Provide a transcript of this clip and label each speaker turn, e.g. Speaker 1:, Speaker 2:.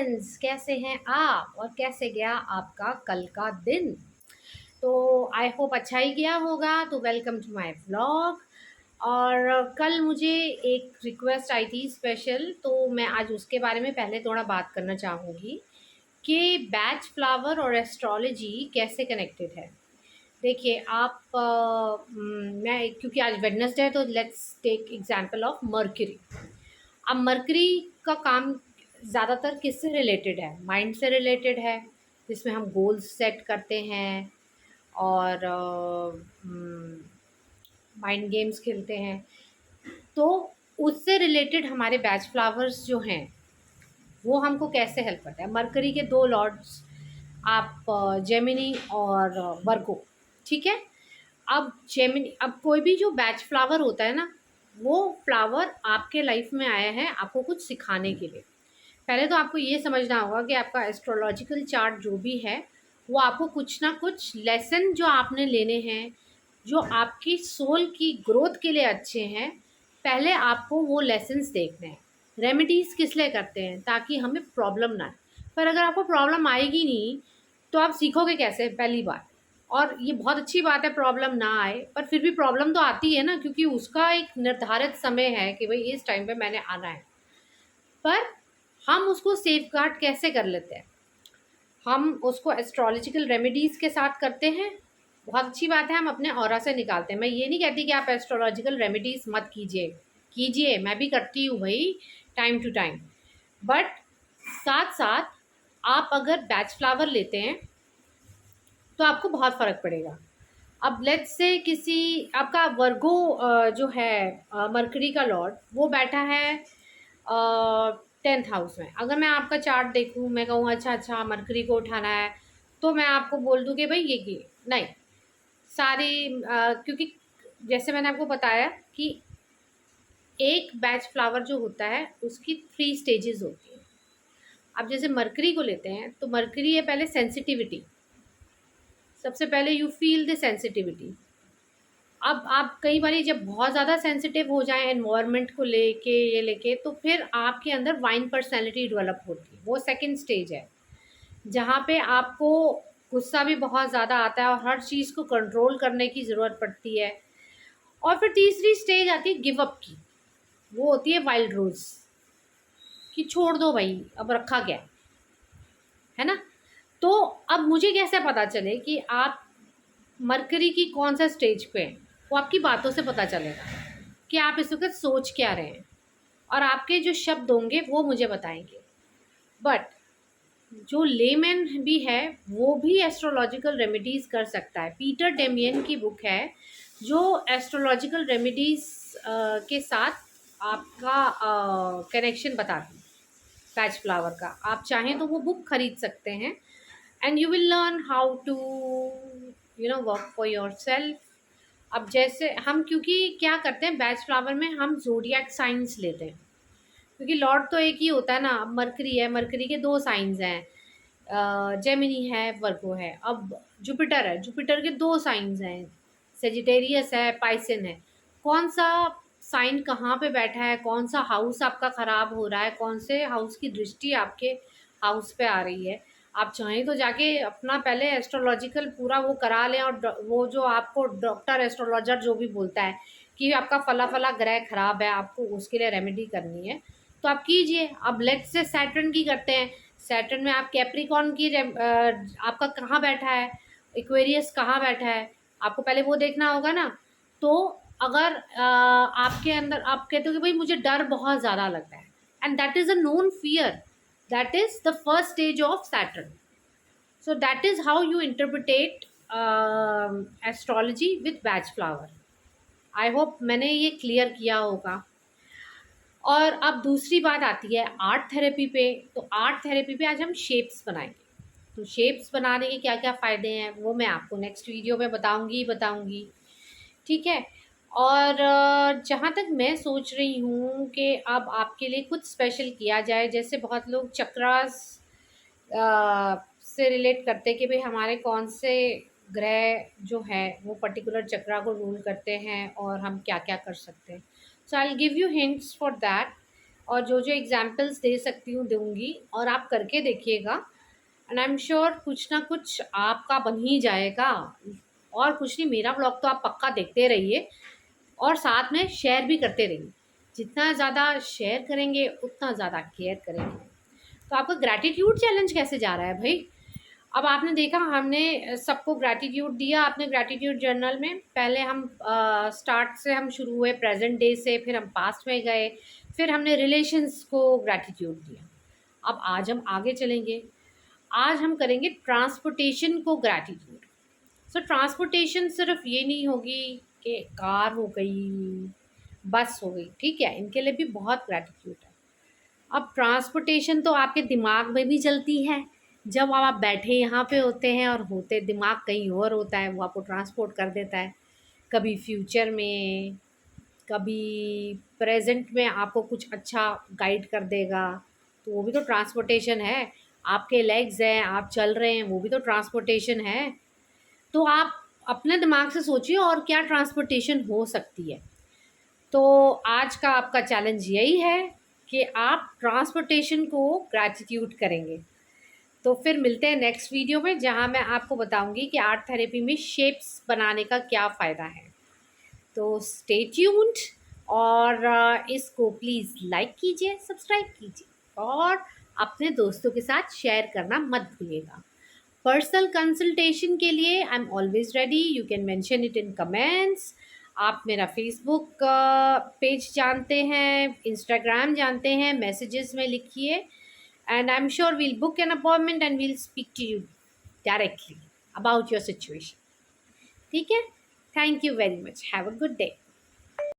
Speaker 1: Friends, कैसे हैं आप और कैसे गया आपका कल का दिन। तो आई होप अच्छा ही गया होगा। तो वेलकम टू माय व्लॉग। और कल मुझे एक रिक्वेस्ट आई थी स्पेशल, तो मैं आज उसके बारे में पहले थोड़ा बात करना चाहूँगी कि बैच फ्लावर और एस्ट्रोलॉजी कैसे कनेक्टेड है। देखिए आप मैं क्योंकि आज वेडनेसडे है तो let's take example of Mercury. अब मरकरी का काम ज़्यादातर किससे रिलेटेड है? माइंड से रिलेटेड है, जिसमें हम गोल्स सेट करते हैं और माइंड गेम्स खेलते हैं। तो उससे रिलेटेड हमारे बैच फ्लावर्स जो हैं वो हमको कैसे हेल्प करते हैं। मरकरी के दो लॉर्ड्स आप जेमिनी और वर्गो, ठीक है। अब जेमिनी, अब कोई भी जो बैच फ्लावर होता है ना, वो फ्लावर आपके लाइफ में आया है आपको कुछ सिखाने के लिए। पहले तो आपको ये समझना होगा कि आपका एस्ट्रोलॉजिकल चार्ट जो भी है वो आपको कुछ ना कुछ लेसन जो आपने लेने हैं, जो आपकी सोल की ग्रोथ के लिए अच्छे हैं, पहले आपको वो लेसन्स देखने हैं। रेमेडीज़ किस लिए करते हैं? ताकि हमें प्रॉब्लम ना आए। पर अगर आपको प्रॉब्लम आएगी नहीं तो आप सीखोगे कैसे? पहली बात। और ये बहुत अच्छी बात है प्रॉब्लम ना आए, पर फिर भी प्रॉब्लम तो आती है ना, क्योंकि उसका एक निर्धारित समय है कि भाई इस टाइम पे मैंने आना है। पर हम उसको सेफगार्ड कैसे कर लेते हैं? हम उसको एस्ट्रोलॉजिकल रेमेडीज़ के साथ करते हैं। बहुत अच्छी बात है, हम अपने ऑरा से निकालते हैं। मैं ये नहीं कहती कि आप एस्ट्रोलॉजिकल रेमेडीज़ मत कीजिए, कीजिए, मैं भी करती हूँ भाई टाइम टू टाइम। बट साथ साथ आप अगर बैच फ्लावर लेते हैं तो आपको बहुत फ़र्क पड़ेगा। अब लेट्स से किसी आपका वर्गो जो है मरकरी का लॉर्ड वो बैठा है 10th हाउस में। अगर मैं आपका चार्ट देखूं, मैं कहूँ अच्छा अच्छा मरकरी को उठाना है, तो मैं आपको बोल दूँ कि भाई ये नहीं सारी क्योंकि जैसे मैंने आपको बताया कि एक बैच फ्लावर जो होता है उसकी 3 स्टेजेस होती हैं। अब जैसे मरकरी को लेते हैं तो मरकरी है पहले सेंसिटिविटी। सबसे पहले यू फील द सेंसिटिविटी। अब आप कई बारी जब बहुत ज़्यादा सेंसिटिव हो जाएँ एनवायरनमेंट को लेके, ये लेके, तो फिर आपके अंदर वाइन पर्सनैलिटी डेवलप होती है। वो सेकंड स्टेज है, जहाँ पे आपको गुस्सा भी बहुत ज़्यादा आता है और हर चीज़ को कंट्रोल करने की ज़रूरत पड़ती है। और फिर तीसरी स्टेज आती है गिव अप की। वो होती है वाइल्ड रोज़, कि छोड़ दो भई, अब रखा क्या है ना? तो अब मुझे कैसे पता चले कि आप मरकरी की कौन-सा स्टेज पे हैं? वो आपकी बातों से पता चलेगा कि आप इस वक़्त सोच क्या रहे हैं, और आपके जो शब्द होंगे वो मुझे बताएँगे। बट जो लेमैन भी है वो भी एस्ट्रोलॉजिकल रेमेडीज़ कर सकता है। पीटर डेमियन की बुक है जो एस्ट्रोलॉजिकल रेमेडीज़ के साथ आपका कनेक्शन बताती है पैच फ्लावर का। आप चाहें तो वो बुक खरीद सकते हैं and you will learn how to work for yourself. अब जैसे हम, क्योंकि क्या करते हैं बैच फ्लावर में हम ज़ोडिएक साइंस लेते हैं, क्योंकि लॉर्ड तो एक ही होता है ना। अब मरकरी है, मरकरी के 2 साइंस हैं, जेमिनी है, वर्गो है। अब जुपिटर है, जुपिटर के 2 साइंस हैं, सेजिटेरियस है, पाइसन है। कौन सा साइन कहाँ पे बैठा है, कौन सा हाउस आपका ख़राब हो रहा है, कौन से हाउस की दृष्टि आपके हाउस पे आ रही है। आप चाहें तो जाके अपना पहले एस्ट्रोलॉजिकल पूरा वो करा लें, और वो जो आपको डॉक्टर एस्ट्रोलॉजर जो भी बोलता है कि आपका फला फला ग्रह खराब है, आपको उसके लिए रेमेडी करनी है, तो आप कीजिए। अब लेट्स से सैटर्न की करते हैं। सैटर्न में आप कैप्रिकॉर्न की आपका कहाँ बैठा है, एक्वेरियस कहाँ बैठा है, आपको पहले वो देखना होगा ना। तो अगर आपके अंदर आप कहते हो कि भाई मुझे डर बहुत ज़्यादा लगता है, and that is a known fear, that is the first stage of Saturn. So that is how you interpret astrology with batch flower. I hope मैंने ये क्लियर किया होगा। और अब दूसरी बात आती है आर्ट थेरेपी पे। तो आर्ट थेरेपी पे आज हम शेप्स बनाएंगे। तो शेप्स बनाने के क्या क्या फ़ायदे हैं वो मैं आपको नेक्स्ट वीडियो में बताऊंगी, ठीक है। और जहाँ तक मैं सोच रही हूँ कि अब आपके लिए कुछ स्पेशल किया जाए। जैसे बहुत लोग चक्रास से रिलेट करते हैं कि भाई हमारे कौन से ग्रह जो है वो पर्टिकुलर चक्रा को रूल करते हैं और हम क्या क्या कर सकते हैं। So I will give you hints for that. और जो जो एग्जाम्पल्स दे सकती हूँ दूँगी, और आप करके देखिएगा, एंड आई एम श्योर कुछ ना कुछ आपका बन ही जाएगा। और कुछ नहीं, मेरा ब्लॉग तो आप पक्का देखते रहिए और साथ में शेयर भी करते रहिए। जितना ज़्यादा शेयर करेंगे उतना ज़्यादा केयर करेंगे। तो आपका ग्रैटिट्यूड चैलेंज कैसे जा रहा है भाई? अब आपने देखा, हमने सबको ग्रैटिट्यूड दिया। आपने ग्रैटिट्यूड जर्नल में पहले हम स्टार्ट से हम शुरू हुए प्रेजेंट डे से, फिर हम पास्ट में गए, फिर हमने रिलेशंस को ग्रैटिट्यूड दिया। अब आज हम आगे चलेंगे। आज हम करेंगे ट्रांसपोर्टेशन को ग्रैटिट्यूड। सो ट्रांसपोर्टेशन सिर्फ ये नहीं होगी कि कार हो गई, बस हो गई, ठीक है, इनके लिए भी बहुत ग्रैटिट्यूड है। अब ट्रांसपोर्टेशन तो आपके दिमाग में भी चलती है। जब आप बैठे यहाँ पे होते हैं और होते दिमाग कहीं और होता है, वो आपको ट्रांसपोर्ट कर देता है। कभी फ्यूचर में, कभी प्रेजेंट में आपको कुछ अच्छा गाइड कर देगा, तो वो भी तो ट्रांसपोर्टेशन है। आपके लेग्स हैं, आप चल रहे हैं, वो भी तो ट्रांसपोर्टेशन है। तो आप अपने दिमाग से सोचिए और क्या ट्रांसपोर्टेशन हो सकती है। तो आज का आपका चैलेंज यही है कि आप ट्रांसपोर्टेशन को ग्रैटिट्यूड करेंगे। तो फिर मिलते हैं नेक्स्ट वीडियो में, जहां मैं आपको बताऊंगी कि आर्ट थेरेपी में शेप्स बनाने का क्या फ़ायदा है। तो स्टे ट्यून्ड, और इसको प्लीज़ लाइक कीजिए, सब्सक्राइब कीजिए और अपने दोस्तों के साथ शेयर करना मत भूलिएगा। पर्सनल कंसल्टेशन के लिए I am always ready, you can mention it in comments. आप मेरा फेसबुक पेज जानते हैं, इंस्टाग्राम जानते हैं, मैसेजेस में लिखिए, and I am sure we'll book an appointment and we'll speak to you directly about your situation. ठीक है, thank you very much, have a good day.